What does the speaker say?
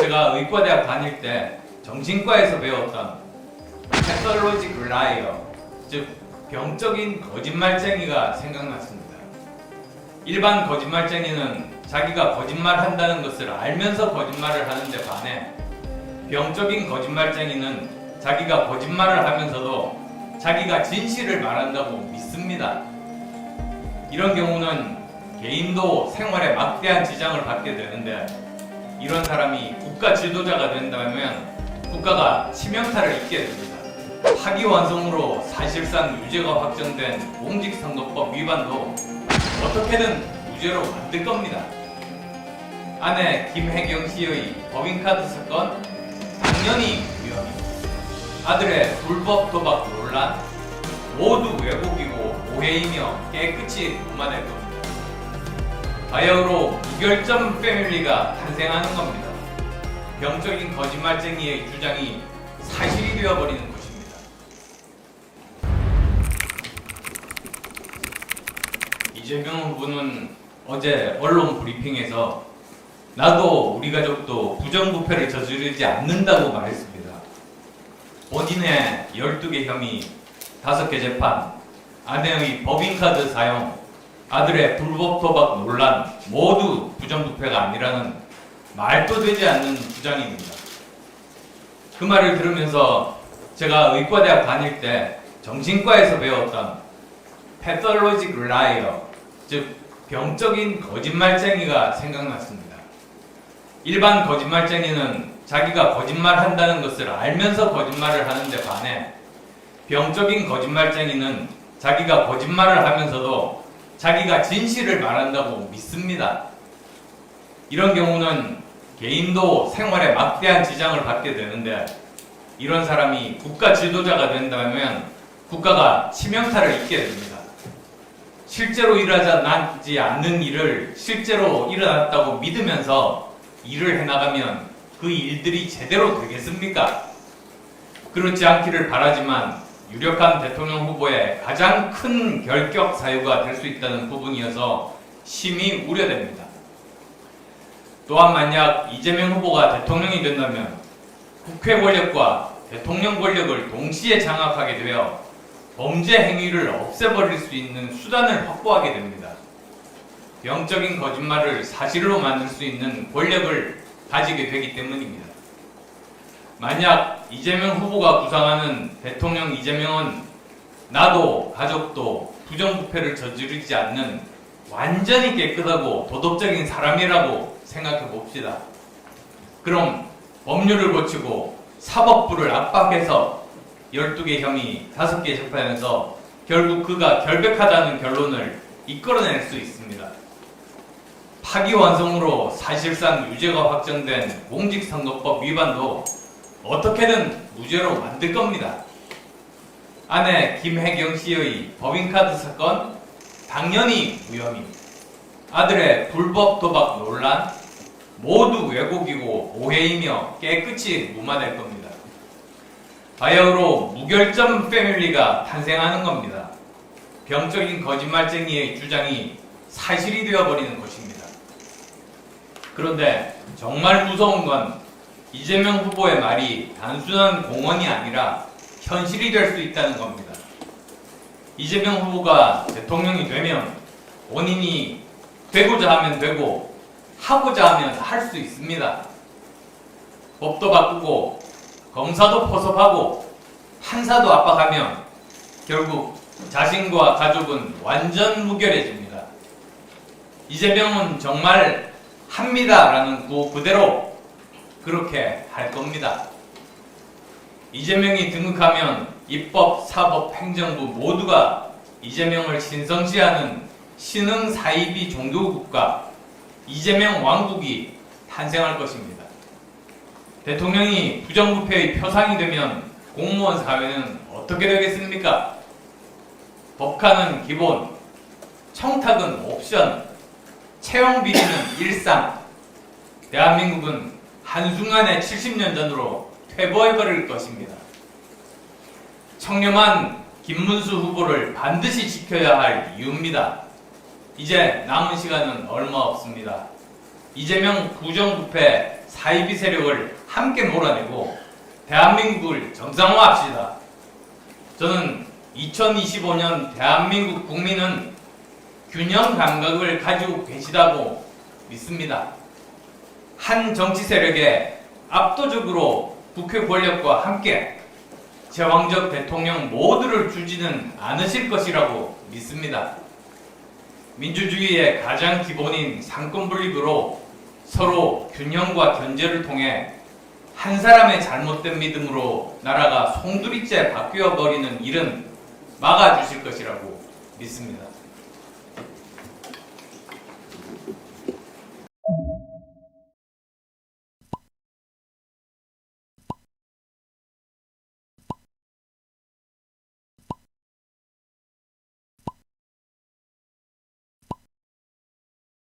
제가 의과대학 다닐 때 정신과에서 배웠던 패설로직 라이어, 즉 병적인 거짓말쟁이가 생각났습니다. 일반 거짓말쟁이는 자기가 거짓말한다는 것을 알면서 거짓말을 하는데 반해 병적인 거짓말쟁이는 자기가 거짓말을 하면서도 자기가 진실을 말한다고 믿습니다. 이런 경우는 개인도 생활에 막대한 지장을 받게 되는데, 이런 사람이 국가 지도자가 된다면 국가가 치명타를 입게 됩니다. 파기환송으로 사실상 유죄가 확정된 공직선거법 위반도 어떻게든 무죄로 만들 겁니다. 아내 김혜경 씨의 법인카드 사건 당연히 위험입니다. 아들의 불법 도박 논란 모두 왜곡이고 오해이며 깨끗이 무마될 겁니다. 바야흐로 무결점 패밀리가 탄생하는 겁니다. 병적인 거짓말쟁이의 주장이 사실이 되어버리는 것입니다. 이재명 후보는 어제 언론 브리핑에서 나도 우리 가족도 부정부패를 저지르지 않는다고 말했습니다. 본인의 12개 혐의, 5개 재판, 아내의 법인카드 사용, 아들의 불법 도박 논란 모두 부정부패가 아니라는 말도 되지 않는 주장입니다. 그 말을 들으면서 제가 의과대학 다닐 때 정신과에서 배웠던 패설로직 라이어, 즉 병적인 거짓말쟁이가 생각났습니다. 일반 거짓말쟁이는 자기가 거짓말한다는 것을 알면서 거짓말을 하는데 반해 병적인 거짓말쟁이는 자기가 거짓말을 하면서도 자기가 진실을 말한다고 믿습니다. 이런 경우는 개인도 생활에 막대한 지장을 받게 되는데, 이런 사람이 국가 지도자가 된다면 국가가 치명타를 입게 됩니다. 실제로 일어나지 않는 일을 실제로 일어났다고 믿으면서 일을 해나가면 그 일들이 제대로 되겠습니까? 그렇지 않기를 바라지만 유력한 대통령 후보의 가장 큰 결격 사유가 될 수 있다는 부분이어서 심히 우려됩니다. 또한 만약 이재명 후보가 대통령이 된다면 국회 권력과 대통령 권력을 동시에 장악하게 되어 범죄 행위를 없애버릴 수 있는 수단을 확보하게 됩니다. 병적인 거짓말을 사실로 만들 수 있는 권력을 가지게 되기 때문입니다. 만약 이재명 후보가 구상하는 대통령 이재명은 나도 가족도 부정부패를 저지르지 않는 완전히 깨끗하고 도덕적인 사람이라고 생각해 봅시다. 그럼 법률을 고치고 사법부를 압박해서 12개 혐의, 5개 재판에서 결국 그가 결백하다는 결론을 이끌어낼 수 있습니다. 파기환송으로 사실상 유죄가 확정된 공직선거법 위반도 어떻게든 무죄로 만들 겁니다. 아내 김혜경 씨의 법인카드 사건 당연히 무혐의입니다. 아들의 불법 도박 논란 모두 왜곡이고 오해이며 깨끗이 무마될 겁니다. 바야흐로 무결점 패밀리가 탄생하는 겁니다. 병적인 거짓말쟁이의 주장이 사실이 되어버리는 것입니다. 그런데 정말 무서운 건 이재명 후보의 말이 단순한 공언이 아니라 현실이 될 수 있다는 겁니다. 이재명 후보가 대통령이 되면 본인이 되고자 하면 되고 하고자 하면 할 수 있습니다. 법도 바꾸고 검사도 포섭하고 판사도 압박하면 결국 자신과 가족은 완전 무결해집니다. 이재명은 정말 합니다라는 구호 그대로 그렇게 할 겁니다. 이재명이 등극하면 입법, 사법, 행정부 모두가 이재명을 신성시하는 신흥 사이비 종교국가 이재명 왕국이 탄생할 것입니다. 대통령이 부정부패의 표상이 되면 공무원 사회는 어떻게 되겠습니까? 법카는 기본, 청탁은 옵션, 채용 비리는 일상. 대한민국은 한순간에 70년 전으로 퇴보해버릴 것입니다. 청렴한 김문수 후보를 반드시 지켜야 할 이유입니다. 이제 남은 시간은 얼마 없습니다. 이재명 부정부패 사이비 세력을 함께 몰아내고 대한민국을 정상화합시다. 저는 2025년 대한민국 국민은 균형 감각을 가지고 계시다고 믿습니다. 한 정치 세력에 압도적으로 국회 권력과 함께 제왕적 대통령 모두를 주지는 않으실 것이라고 믿습니다. 민주주의의 가장 기본인 상권분립으로 서로 균형과 견제를 통해 한 사람의 잘못된 믿음으로 나라가 송두리째 바뀌어 버리는 일은 막아주실 것이라고 믿습니다.